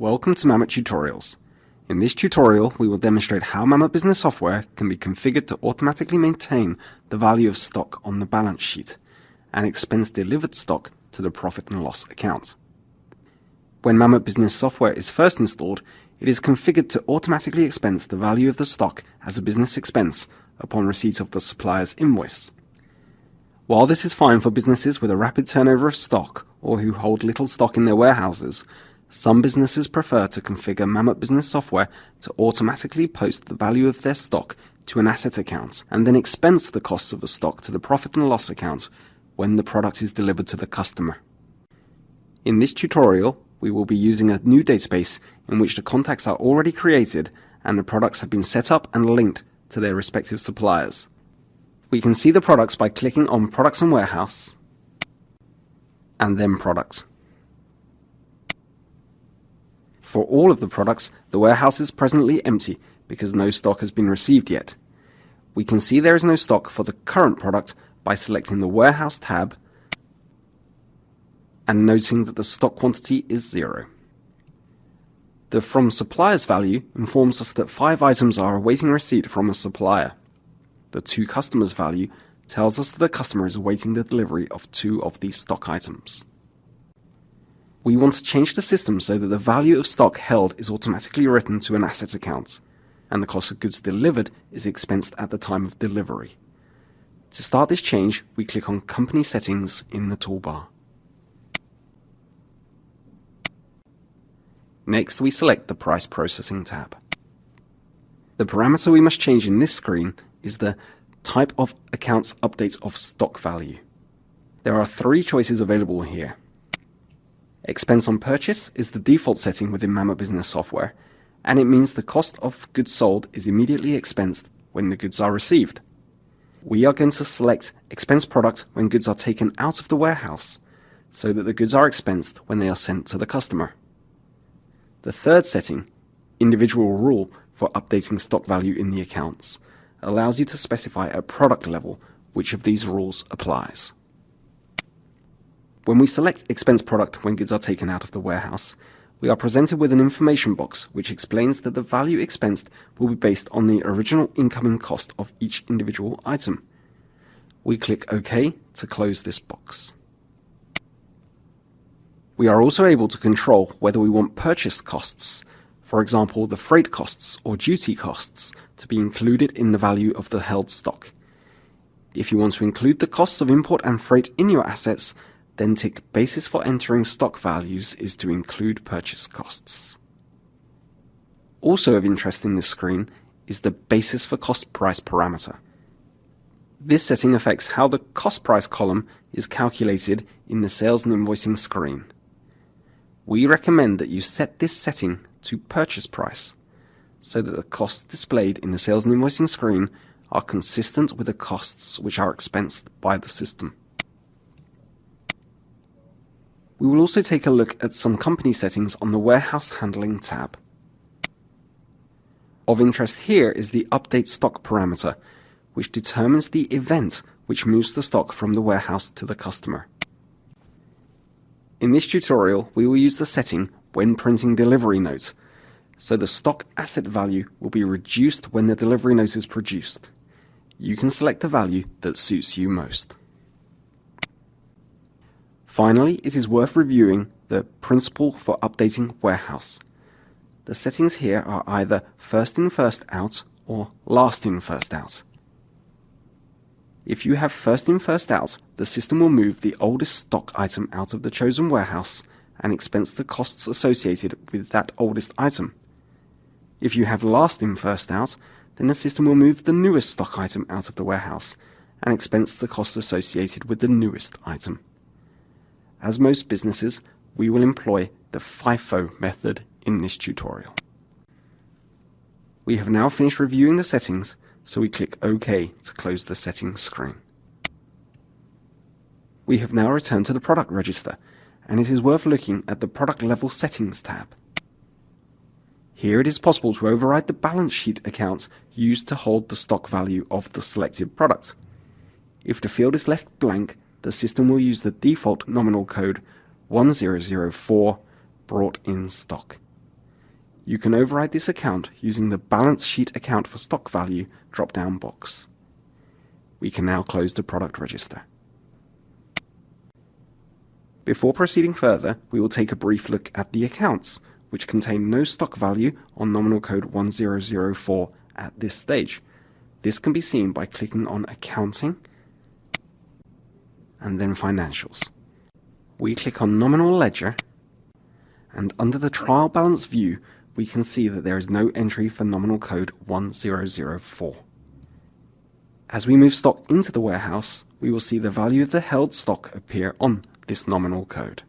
Welcome to Mamut Tutorials. In this tutorial, we will demonstrate how Mamut Business Software can be configured to automatically maintain the value of stock on the balance sheet and expense delivered stock to the profit and loss account. When Mamut Business Software is first installed, it is configured to automatically expense the value of the stock as a business expense upon receipt of the supplier's invoice. While this is fine for businesses with a rapid turnover of stock or who hold little stock in their warehouses, some businesses prefer to configure Mamut Business Software to automatically post the value of their stock to an asset account and then expense the costs of the stock to the profit and loss account when the product is delivered to the customer. In this tutorial, we will be using a new database in which the contacts are already created and the products have been set up and linked to their respective suppliers. We can see the products by clicking on Products and Warehouse and then Products. For all of the products, the warehouse is presently empty because no stock has been received yet. We can see there is no stock for the current product by selecting the Warehouse tab and noting that the stock quantity is 0. The From Suppliers value informs us that 5 items are awaiting receipt from a supplier. The To Customers value tells us that the customer is awaiting the delivery of 2 of these stock items. We want to change the system so that the value of stock held is automatically written to an asset account, and the cost of goods delivered is expensed at the time of delivery. To start this change, we click on Company Settings in the toolbar. Next, we select the Price Processing tab. The parameter we must change in this screen is the Type of Accounts Update of Stock Value. There are 3 choices available here. Expense on purchase is the default setting within Mamut Business Software, and it means the cost of goods sold is immediately expensed when the goods are received. We are going to select Expense Product when goods are taken out of the warehouse, so that the goods are expensed when they are sent to the customer. The third setting, Individual Rule for updating stock value in the accounts, allows you to specify at product level which of these rules applies. When we select Expense Product when goods are taken out of the warehouse, we are presented with an information box which explains that the value expensed will be based on the original incoming cost of each individual item. We click OK to close this box. We are also able to control whether we want purchase costs, for example the freight costs or duty costs, to be included in the value of the held stock. If you want to include the costs of import and freight in your assets, then tick Basis for entering stock values is to include purchase costs. Also of interest in this screen is the Basis for Cost Price parameter. This setting affects how the cost price column is calculated in the sales and invoicing screen. We recommend that you set this setting to purchase price so that the costs displayed in the sales and invoicing screen are consistent with the costs which are expensed by the system. We will also take a look at some company settings on the Warehouse Handling tab. Of interest here is the Update Stock parameter, which determines the event which moves the stock from the warehouse to the customer. In this tutorial, we will use the setting When Printing Delivery Note, so the stock asset value will be reduced when the delivery note is produced. You can select the value that suits you most. Finally, it is worth reviewing the principle for updating warehouse. The settings here are either first in, first out, or last in, first out. If you have first in, first out, the system will move the oldest stock item out of the chosen warehouse and expense the costs associated with that oldest item. If you have last in, first out, then the system will move the newest stock item out of the warehouse and expense the costs associated with the newest item. As most businesses, we will employ the FIFO method in this tutorial. We have now finished reviewing the settings, so we click OK to close the settings screen. We have now returned to the product register, and it is worth looking at the Product Level Settings tab. Here it is possible to override the balance sheet account used to hold the stock value of the selected product. If the field is left blank, the system will use the default nominal code 1004 brought in stock. You can override this account using the Balance Sheet Account for Stock Value drop-down box. We can now close the product register. Before proceeding further, we will take a brief look at the accounts, which contain no stock value on nominal code 1004 at this stage. This can be seen by clicking on Accounting and then Financials. We click on Nominal Ledger, and under the Trial Balance view, we can see that there is no entry for nominal code 1004. As we move stock into the warehouse, we will see the value of the held stock appear on this nominal code.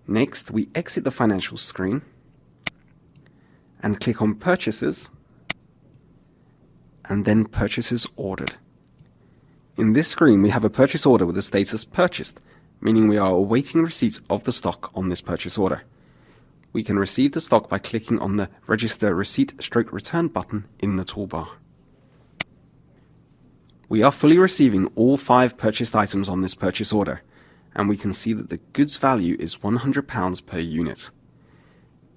Next, we exit the financial screen and click on Purchases and then Purchases Ordered. In this screen, we have a purchase order with the status Purchased, meaning we are awaiting receipt of the stock on this purchase order. We can receive the stock by clicking on the Register Receipt/Return button in the toolbar. We are fully receiving all 5 purchased items on this purchase order, and we can see that the goods value is £100 per unit.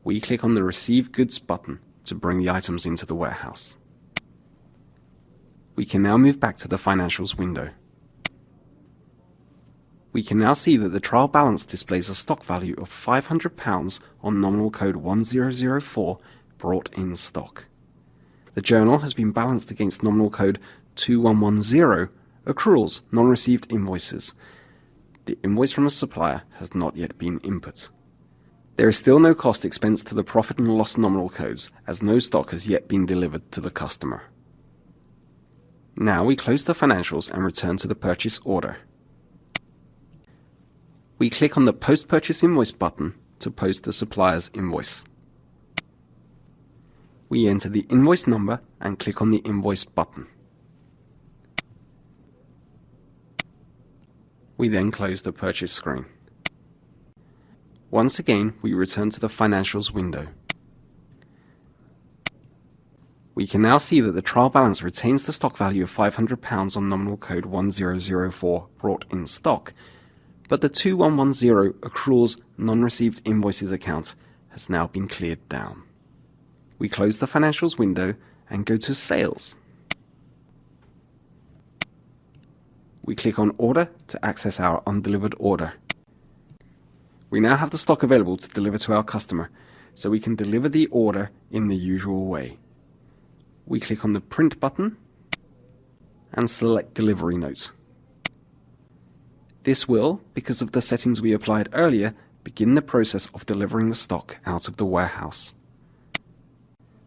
We click on the Receive Goods button to bring the items into the warehouse. We can now move back to the Financials window. We can now see that the trial balance displays a stock value of £500 on nominal code 1004 brought in stock. The journal has been balanced against nominal code 2110 accruals, non-received invoices. The invoice from a supplier has not yet been input. There is still no cost expense to the profit and loss nominal codes, as no stock has yet been delivered to the customer. Now we close the financials and return to the purchase order. We click on the Post-Purchase Invoice button to post the supplier's invoice. We enter the invoice number and click on the Invoice button. We then close the purchase screen. Once again, we return to the Financials window. We can now see that the trial balance retains the stock value of £500 on nominal code 1004 brought in stock, but the 2110 accruals non-received invoices account has now been cleared down. We close the Financials window and go to Sales. We click on Order to access our undelivered order. We now have the stock available to deliver to our customer, so we can deliver the order in the usual way. We click on the Print button and select Delivery Note. This will, because of the settings we applied earlier, begin the process of delivering the stock out of the warehouse.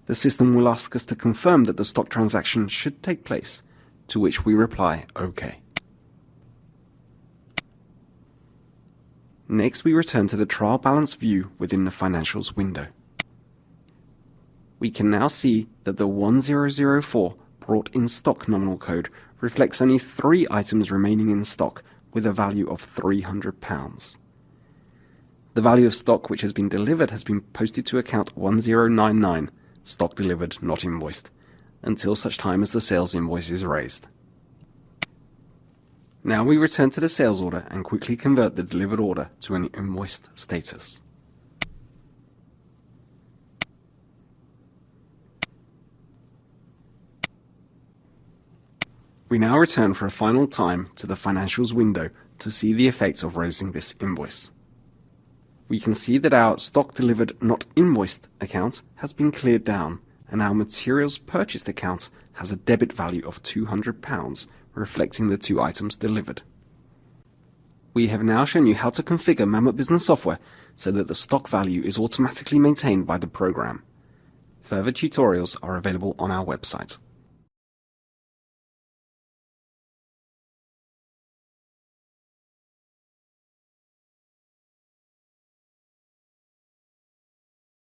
The system will ask us to confirm that the stock transaction should take place, to which we reply OK. Next, we return to the trial balance view within the Financials window. We can now see that the 1004 brought in stock nominal code reflects only 3 items remaining in stock with a value of £300. The value of stock which has been delivered has been posted to account 1099, stock delivered not invoiced, until such time as the sales invoice is raised. Now we return to the sales order and quickly convert the delivered order to an invoiced status. We now return for a final time to the Financials window to see the effects of raising this invoice. We can see that our stock delivered not invoiced account has been cleared down, and our materials purchased account has a debit value of £200, reflecting the 2 items delivered. We have now shown you how to configure Mamut Business Software so that the stock value is automatically maintained by the program. Further tutorials are available on our website.